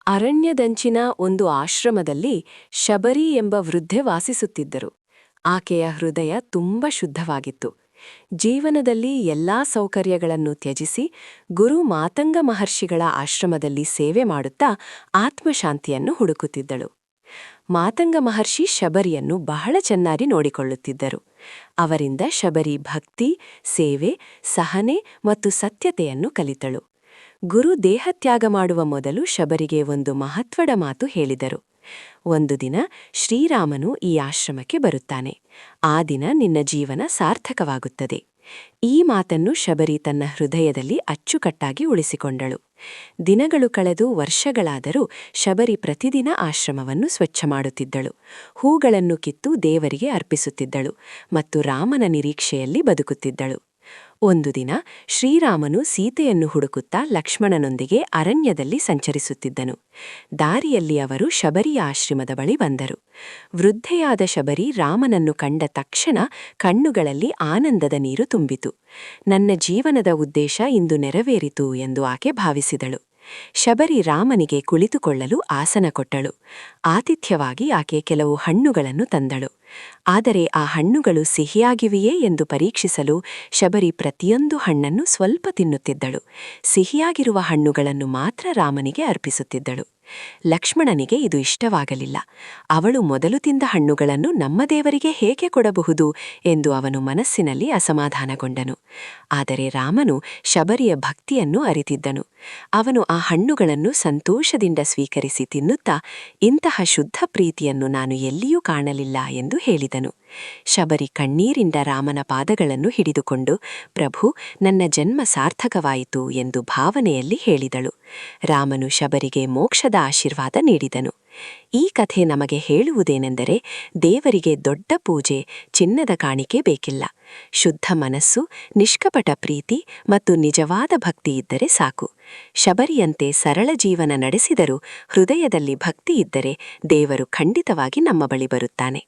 ಅರಣ್ಯದಂಚಿನ ಒಂದು ಆಶ್ರಮದಲ್ಲಿ ಶಬರಿ ಎಂಬ ವೃದ್ಧೆ ವಾಸಿಸುತ್ತಿದ್ದರು. ಆಕೆಯ ಹೃದಯ ತುಂಬ ಶುದ್ಧವಾಗಿತ್ತು. ಜೀವನದಲ್ಲಿ ಎಲ್ಲಾ ಸೌಕರ್ಯಗಳನ್ನು ತ್ಯಜಿಸಿ ಗುರು ಮಾತಂಗ ಮಹರ್ಷಿಗಳ ಆಶ್ರಮದಲ್ಲಿ ಸೇವೆ ಮಾಡುತ್ತಾ ಆತ್ಮಶಾಂತಿಯನ್ನು ಹುಡುಕುತ್ತಿದ್ದಳು. ಮಾತಂಗ ಮಹರ್ಷಿ ಶಬರಿಯನ್ನು ಬಹಳ ಚೆನ್ನಾಗಿ ನೋಡಿಕೊಳ್ಳುತ್ತಿದ್ದರು. ಅವರಿಂದ ಶಬರಿ ಭಕ್ತಿ, ಸೇವೆ, ಸಹನೆ ಮತ್ತು ಸತ್ಯತೆಯನ್ನು ಕಲಿತಳು. ಗುರು ದೇಹತ್ಯಾಗ ಮಾಡುವ ಮೊದಲು ಶಬರಿಗೆ ಒಂದು ಮಹತ್ವದ ಮಾತು ಹೇಳಿದರು. ಒಂದು ದಿನ ಶ್ರೀರಾಮನು ಈ ಆಶ್ರಮಕ್ಕೆ ಬರುತ್ತಾನೆ. ಆ ದಿನ ನಿನ್ನ ಜೀವನ ಸಾರ್ಥಕವಾಗುತ್ತದೆ. ಈ ಮಾತನ್ನು ಶಬರಿ ತನ್ನ ಹೃದಯದಲ್ಲಿ ಅಚ್ಚುಕಟ್ಟಾಗಿ ಉಳಿಸಿಕೊಂಡಳು. ದಿನಗಳು ಕಳೆದು ವರ್ಷಗಳಾದರೂ ಶಬರಿ ಪ್ರತಿದಿನ ಆಶ್ರಮವನ್ನು ಸ್ವಚ್ಛ ಮಾಡುತ್ತಿದ್ದಳು. ಹೂಗಳನ್ನು ಕಿತ್ತು ದೇವರಿಗೆ ಅರ್ಪಿಸುತ್ತಿದ್ದಳು ಮತ್ತು ರಾಮನ ನಿರೀಕ್ಷೆಯಲ್ಲಿ ಬದುಕುತ್ತಿದ್ದಳು. ಒಂದು ದಿನ ಶ್ರೀರಾಮನು ಸೀತೆಯನ್ನು ಹುಡುಕುತ್ತಾ ಲಕ್ಷ್ಮಣನೊಂದಿಗೆ ಅರಣ್ಯದಲ್ಲಿ ಸಂಚರಿಸುತ್ತಿದ್ದನು. ದಾರಿಯಲ್ಲಿ ಅವರು ಶಬರಿಯ ಆಶ್ರಮದ ಬಳಿ ಬಂದರು. ವೃದ್ಧೆಯಾದ ಶಬರಿ ರಾಮನನ್ನು ಕಂಡ ತಕ್ಷಣ ಕಣ್ಣುಗಳಲ್ಲಿ ಆನಂದದ ನೀರು ತುಂಬಿತು. ನನ್ನ ಜೀವನದ ಉದ್ದೇಶ ಇಂದು ನೆರವೇರಿತು ಎಂದು ಆಕೆ ಭಾವಿಸಿದಳು. ಶಬರಿ ರಾಮನಿಗೆ ಕುಳಿತುಕೊಳ್ಳಲು ಆಸನ ಕೊಟ್ಟಳು. ಆತಿಥ್ಯವಾಗಿ ಆಕೆ ಕೆಲವು ಹಣ್ಣುಗಳನ್ನು ತಂದಳು. ಆದರೆ ಆ ಹಣ್ಣುಗಳು ಸಿಹಿಯಾಗಿವೆಯೇ ಎಂದು ಪರೀಕ್ಷಿಸಲು ಶಬರಿ ಪ್ರತಿಯೊಂದು ಹಣ್ಣನ್ನು ಸ್ವಲ್ಪ ತಿನ್ನುತ್ತಿದ್ದಳು. ಸಿಹಿಯಾಗಿರುವ ಹಣ್ಣುಗಳನ್ನು ಮಾತ್ರ ರಾಮನಿಗೆ ಅರ್ಪಿಸುತ್ತಿದ್ದಳು. ಲಕ್ಷ್ಮಣನಿಗೆ ಇದು ಇಷ್ಟವಾಗಲಿಲ್ಲ. ಅವಳು ಮೊದಲು ತಿಂದ ಹಣ್ಣುಗಳನ್ನು ನಮ್ಮ ದೇವರಿಗೆ ಹೇಗೆ ಕೊಡಬಹುದು ಎಂದು ಅವನು ಮನಸ್ಸಿನಲ್ಲಿ ಅಸಮಾಧಾನಗೊಂಡನು. ಆದರೆ ರಾಮನು ಶಬರಿಯ ಭಕ್ತಿಯನ್ನು ಅರಿತಿದ್ದನು. ಅವನು ಆ ಹಣ್ಣುಗಳನ್ನು ಸಂತೋಷದಿಂದ ಸ್ವೀಕರಿಸಿ ತಿನ್ನುತ್ತಾ, ಇಂತಹ ಶುದ್ಧ ಪ್ರೀತಿಯನ್ನು ನಾನು ಎಲ್ಲಿಯೂ ಕಾಣಲಿಲ್ಲ ಎಂದು ಹೇಳಿದನು. ಶಬರಿ ಕಣ್ಣೀರಿಂದ ರಾಮನ ಪಾದಗಳನ್ನು ಹಿಡಿದುಕೊಂಡು, ಪ್ರಭು, ನನ್ನ ಜನ್ಮ ಸಾರ್ಥಕವಾಯಿತು ಎಂದು ಭಾವನೆಯಲ್ಲಿ ಹೇಳಿದಳು. ರಾಮನು ಶಬರಿಗೆ ಮೋಕ್ಷದ ಆಶೀರ್ವಾದ ನೀಡಿದನು. ಈ ಕಥೆ ನಮಗೆ ಹೇಳುವುದೇನೆಂದರೆ, ದೇವರಿಗೆ ದೊಡ್ಡ ಪೂಜೆ, ಚಿನ್ನದ ಕಾಣಿಕೆ ಬೇಕಿಲ್ಲ. ಶುದ್ಧ ಮನಸ್ಸು, ನಿಷ್ಕಪಟ ಪ್ರೀತಿ ಮತ್ತು ನಿಜವಾದ ಭಕ್ತಿ ಇದ್ದರೆ ಸಾಕು. ಶಬರಿಯಂತೆ ಸರಳ ಜೀವನ ನಡೆಸಿದರೂ ಹೃದಯದಲ್ಲಿ ಭಕ್ತಿ ಇದ್ದರೆ ದೇವರು ಖಂಡಿತವಾಗಿ ನಮ್ಮ ಬಳಿ ಬರುತ್ತಾನೆ.